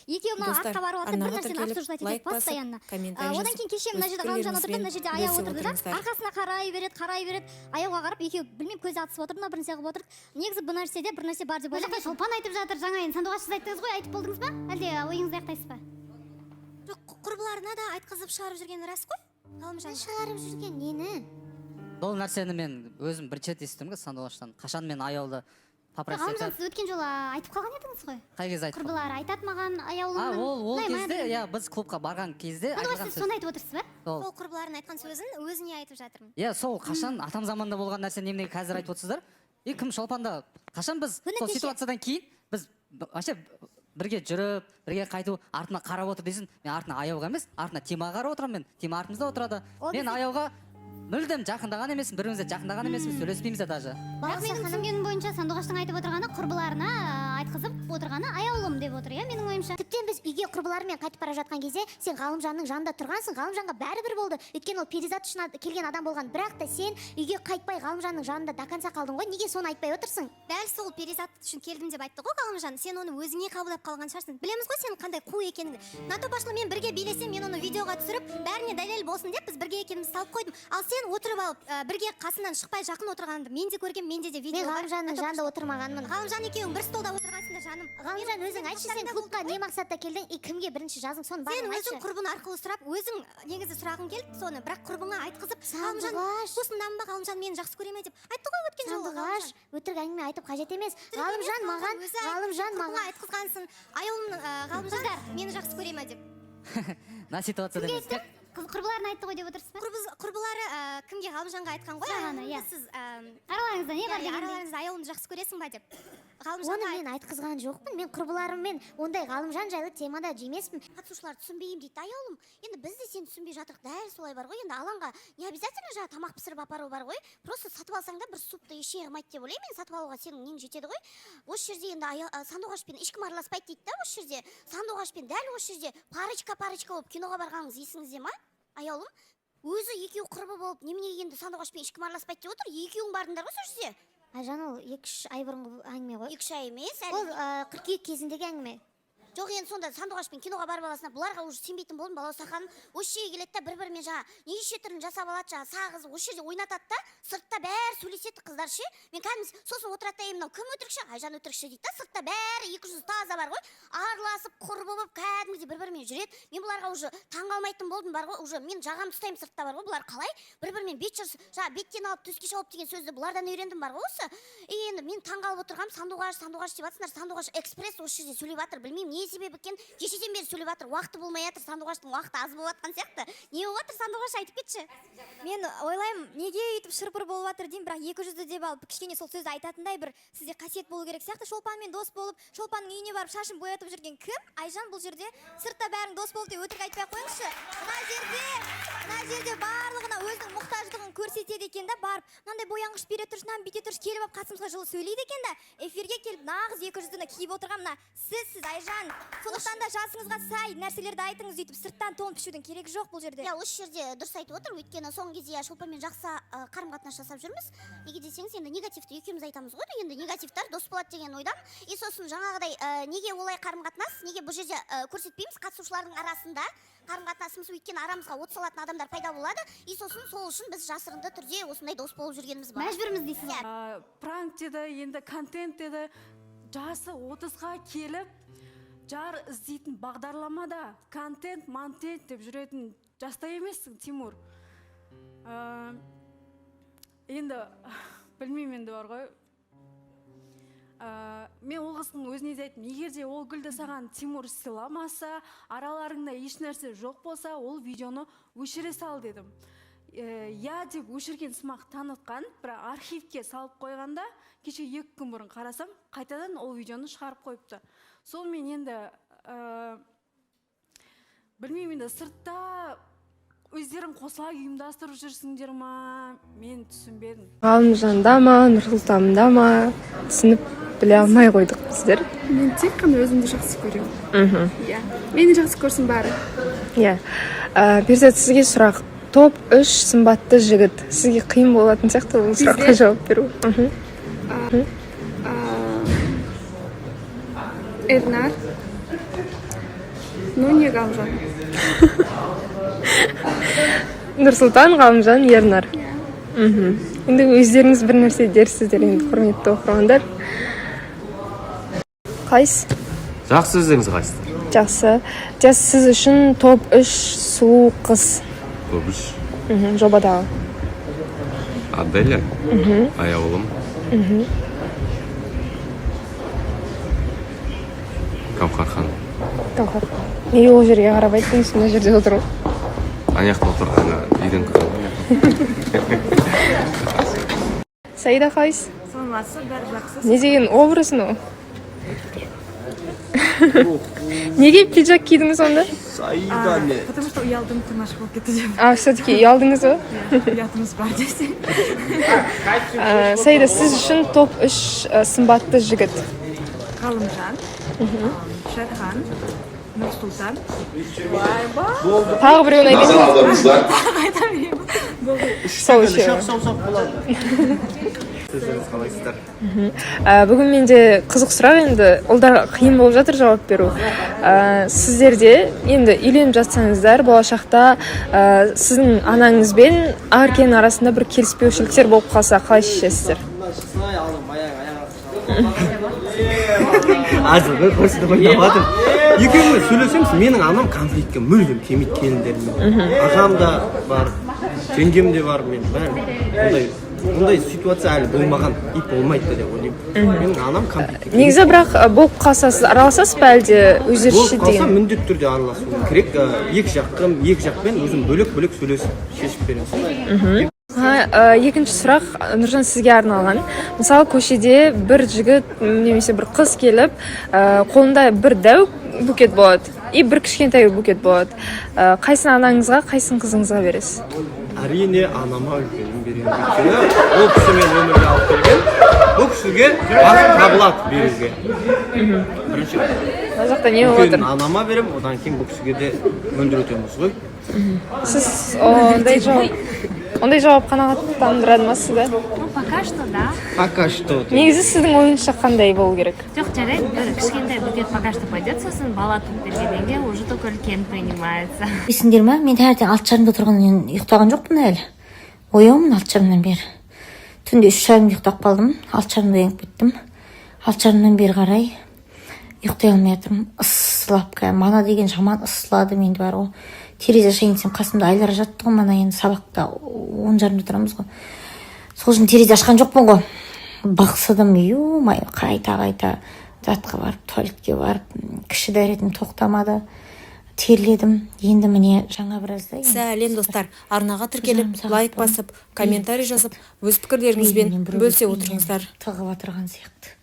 Екеуі мына артқа барып жатыр, бір нәрсені обсуждать етеді постоянно. Одан кейін кеше мына жерде Ғалымжан отырды, мына жерде Аяу отырды да, арқасына қарай береді. Аяуға қарап, екеуі білмеймін көз атысып отыр, мына бір нәрсе қылып отыр. Негізі бұл нәрседе бір нәрсе бар деп ойлаймын. Шолпан айтып жатыр, жаңа енді Сандуғаш сіз айттыңыз ғой, айтып болдыңыз ба? Әлде ойыңызды аяқтайсыз ба? Жоқ, құрбыларына да айтқызып шығарып жүргені рас қой? Ғалымжан шығарып жүрген нені? Бұл нәрсені мен өзім бірінші рет естідім ғой Сандуғаштан. Қашан мен Аяулды попросить Ғалымжан, сіз өткен жолы айтып қалған едіңіз ғой? Қай кезде айтып? Құрбылары айтады маған Аяулымнан. Ол кезде, иә, біз клубқа барған кезде айтылған сөз. Сонда айтып отырсыз ба? сол құрбыларын айтқан сөзін өзіне айтып жатырмын. Иә, сол қашан атам заманда болған нәрсе неменеге қазір айтып отырсыздар? Кім Шолпанда қашан біз сол ситуациядан кейін біз вообще бірге жүріп, бірге қайту, артына қарап отыр дейсің. Мен артына Аяуға емес, артына Тимаға қарап отырамын мен. Тима артымызда отырады. Мен Аяуға мүлдем жақындаған емеспін, бірімізде жақындаған емеспіз, сөйлеспейміз де даже. Бірақ менің түсінгенім бойынша Сандуғаштың айтып отырғаны құрбыларына айтқызып отырғаны Аяулым деп отыр, иә, менің ойымша. Тіптен біз үйге құрбыларымен қайтып бара жатқан кезде сен Ғалымжанның жанында тұрғансың, Ғалымжанға бәрібір болды. Өйткені ол перизат үшін келген адам болған. Бірақ та сен үйге қайтпай Ғалымжанның жанында до конца қалдың ғой. Неге соны айтпай отырсың? Дәл сол перизат үшін келдім деп айтты ғой Ғалымжан. Сен оны өзіңе қабылдап қалған шығарсың. Білеміз ғой сенің қандай қу екеніңді. Натопашылымен бірге билесем, мен оны видеоға түсіріп, бәріне дәлел болсын деп біз бірге екенімізді салып қойдым. Ал сен отырып алып, бірге қасынан шықпай жақын отырғанды мен де көргем, менде де видео бар. Мен Ғалымжанның жанында отырмағанмын. Ғалымжан екеуің бір столда отырғансыңдар жаным. Ғалымжан, өзің айтшы, сен клубқа не мақсатта келдің? Кімге бірінші жазың, соны бәрін айтшы. Сен өзің құрбың арқылы сұрап, өзің негізі сұрағың келді соны, бірақ құрбыңа айтқызып, Сандуғаш, осындамын ба, Ғалымжан мені жақсы көре ме деп айтты ғой өткен жолы. Сандуғаш, өтірік әңгіме айтып қажет емес. Ғалымжан маған айтқызғансың. Аяулым, Ғалымжан мені жақсы көре ме деп. На ситуацияда емес. Құрбыларына айтты ғой деп отырсыз ба? Құрбылары кімге? Ғалымжанға айтқан ғой. Сіз араларыңызда не бар дегенде? Араларыңызда Аяулымды жақсы көресің ба деп. Оны мен айтқызған жоқпын. Мен құрбыларыммен ондай Ғалымжан жайлы темада жемеспін. Қатысушылар түсінбеймін дейді. Аяулым, енді біз де сен түсінбей жатырық. Дәл солай бар ғой. Енді алаңға не обязательно жаңа тамақ пісіріп апару бар ғой. Просто сатып алсаң да бір супты еш қылмайды деп ойлаймын. Мен сатып алуға сенің нең жетеді ғой. Осы жерде енді Сандуғашпен ешкім араласпайды дейді да. Осы жерде Сандуғашпен дәл осы жерде парочка болып киноға барғаныңыз есіңізде ма? Аяулым, өзі екеу құрбы болып неменеге енді Сандуғашпен ешкім араласпайды деп отыр. Екеуің бардыңдар ғой сол жерде. Айжан, ол 2-3 ай бұрынғы әңгіме ғой. 2-3 ай емес, ол қыркүйек кезіндегі әңгіме. Жоқ, енді сонда Сандуғашпен киноға барып аласына, бұларға уже сенбейтін болдым, балаусақаным. Осы жерге келеді да бір-бірімен жаңа неше түрін жасап алады, жаңа сағыз осы жерде ойнатады да, сыртта бәрі сөйлеседі қыздар ше. Мен кәдімгі сосын отырады да, мынау кім өтірікші? Айжан өтірікші дейді да, сыртта бәрі 200 таза бар ғой. Араласып, құрбы болып, кәдімгідей бір-бірімен жүреді. Мен бұларға уже таңғалмайтын болдым бар ғой, уже мен жағам ұстаймын сыртта бар ғой. Бұлар қалай бір-бірімен бет жүріс, жаңа беттен алып төске шауып деген сөзді бұлардан үйрендім бар ғой осы. Енді мен таңғалып отырғам, Сандуғаш деп жатсыңдар, Сандуғаш экспресс осы жерде сөйлеп жатыр. Білмеймін не себебі екен, кешеден бері сөйлеп жатыр. Уақыты болмай жатыр, Сандуғаштың уақыты аз болып жатқан сияқты. Не болып жатыр, Сандуғаш, айтып кетші. Мен ойлаймын, неге үйтіп шыр-пыр болып жатыр деймін, бірақ 200-ді деп алып кішкене сол сөзді айтатындай бір сізде қасиет болу керек сияқты. Шолпанмен дос болып, Шолпанның үйіне барып шашын боятып жүрген кім? Айжан бұл жерде сыртта бәрің дос болып деп өтірік айтпай қойыңызшы. Мына жерде барлығына өзінің мұқтаждығын көрсетеді екен да, барып мынандай боянғыш бере тұрыш, мынаны бүйте тұрыш, келіп алып қасымызға жылы сөйлейді екен да, эфирге келіп нағыз 200-ді киіп отырған мына сіз Айжан. Сондықтан да жасыңызға сай нәрселерді айтыңыз, өйтіп сырттан тон пішудің керегі жоқ бұл жерде. Иә, осы жерде дұрыс айтып отыр, өйткені соңғы кезде Шолпанмен жақсы қарым-қатынас жасап жүрміз. Неге десеңіз, енді негативті екеуміз айтамыз ғой, енді негативтар дос болады деген ойдам. И сосын жаңағыдай неге олай қарым-қатынас, неге бұл жерде көрсетпейміз қатысушылардың арасында қарым-қатынасымыз, өйткені арамызға от салатын адамдар пайда болады. И сосын сол үшін біз жасырынды түрде осындай дос болып жүргеніміз бар. Мәжбүрміз дейсіз. Пранк деді, енді контент деді, жасы 30-ға келіп жар іздейтін бағдарламада контент, монтент деп жүретін жаста емессің, Тимур. Енді білмеймін енді бар ғой. Мен ол қыздың өзіне де айттым, егер де ол гүлді саған Тимур сыйламаса, араларыңда еш нәрсе жоқ болса, ол видеоны өшіре сал дедім. Я деп өшірген сымақ танытқан, бірақ архивке салып қойғанда, кеше 2 күн бұрын қарасам, қайтадан ол видеоны шығарып қойыпты. Сол мен енді білмеймін, енді сыртта өздерің қосыла ұйымдастырып жүрсіңдер ма, мен түсінбедім. Ғалымжанда ма, Нұрсұлтанда ма, түсініп біле алмай қойдық біздер. Мен тек қана өзімді жақсы көремін. Иә, мені жақсы көрсін бәрі. Иә, Перзат, сізге сұрақ. Топ 3 сымбатты жігіт. Сізге қиын болатын сияқты бұл сұраққа жауап беру. Эрнар, Ну, не Галымжан. Нұрсұлтан, Ғалымжан, Ернар. Енді өздеріңіз бір нәрсе дерсіздер, енді құрметті оқырмандар. Қайсы? Жақсы, өздеріңіз қайсыздар? Жақсы. Сіз үшін топ 3 сұлу қыз. Топ 3. Жобадағы. Аделя. Аяулым. Кауқархан. Талқар. Неге ол жерге қарап айттыңыз, мына жерде отыру? Аяқта отырғаны үйден қалған. Саида қайсы? Не деген образ мынау? Неге пиджак кидіңіз онда? Саида не? Потому что ұялдым тымаш болып кетті деп. Все-таки ұялдыңыз ба? Ұятымыз бар десе. Саида, сіз үшін топ 3 сымбатты жігіт. Ғалымжан, Шерхан, Нұрсұлтан. Тағы біреуін айтыңыз. Сол үшеуі. Өздеріңіз қалайсыздар? Бүгін менде қызық сұрақ, енді ұлдар қиын болып жатыр жауап беру. Сіздерде енді үйленіп жатсаңыздар, болашақта сіздің анаңызбен Аркен арасында бір келіспеушіліктер болып қалса, қалай шешесіздер? Азыр көрсетіп ойнаватыр. Екеуіңіз сөйлесеңіз, менің анам конфликтке мүлдем келмейді келіндерімен. Ағам да бар, жеңгем де бар, мен бәрі. Ондай ситуация әлі болмаған, ит болмайды деп ойлаймын. Менің анам конфликтке. Негізі бірақ болып қалса сіз араласасыз ба әлде өздері болып қалса деген? міндетті түрде араласуым керек. Екі жақпен өзім бөлек-бөлек сөйлесіп шешіп беремін. Екінші сұрақ Нұржан сізге арналған. Мысалы көшеде бір жігіт немесе бір қыз келіп, қолында бір дәу букет болады и бір кішкентай букет болады. Қайсын анаңызға, қайсын қызыңызға бересіз? Әрине анама үлкенін беремін. Ол кісі мен өмірге алып келген, бұл кісіге басым табылады беруге. Бірінші Мына жақта не болып отыр? анама берем, одан кейін бұл кісіге де өндіретеміз ғой. Сіз ондай жауап қанағаттандырады ма сізді? Пока что да. Пока что. Негізі сіздің ойыңызша қандай болу керек? Жоқ, жарайды, бір кішкентай букет пока что пойдет, сосын бала туып бергеннен кейін уже только үлкен принимается. Есіңдер ма? Мен таңертең 6:30-да тұрғаннан ұйықтаған жоқпын әлі. Ояумын 6:30-дан бері. Түнде 3:30-да ұйықтап қалдым, 6:30-да оянып кеттім. 6:30-дан бері қарай ұйықтай алмай жатырмын. Ысылап, мана деген жаман ысылады менде бар ғой. Терезе ашайын десем қасымда Айлар жатты ғой, мана енді сабақта 10:30-да тұрамыз ғой. Сол үшін терезе ашқан жоқпын ғой. Бақсыдым, ю-май, қайта затқа барып, туалетке барып, кіші дәретім тоқтамады. Терледім. Енді міне жаңа біразда. Сәлем достар. Арнаға тіркеліп, лайк басып, комментарий жазып, өз пікірлеріңізбен бөлісе отырыңыздар. Тығып отырған сияқты.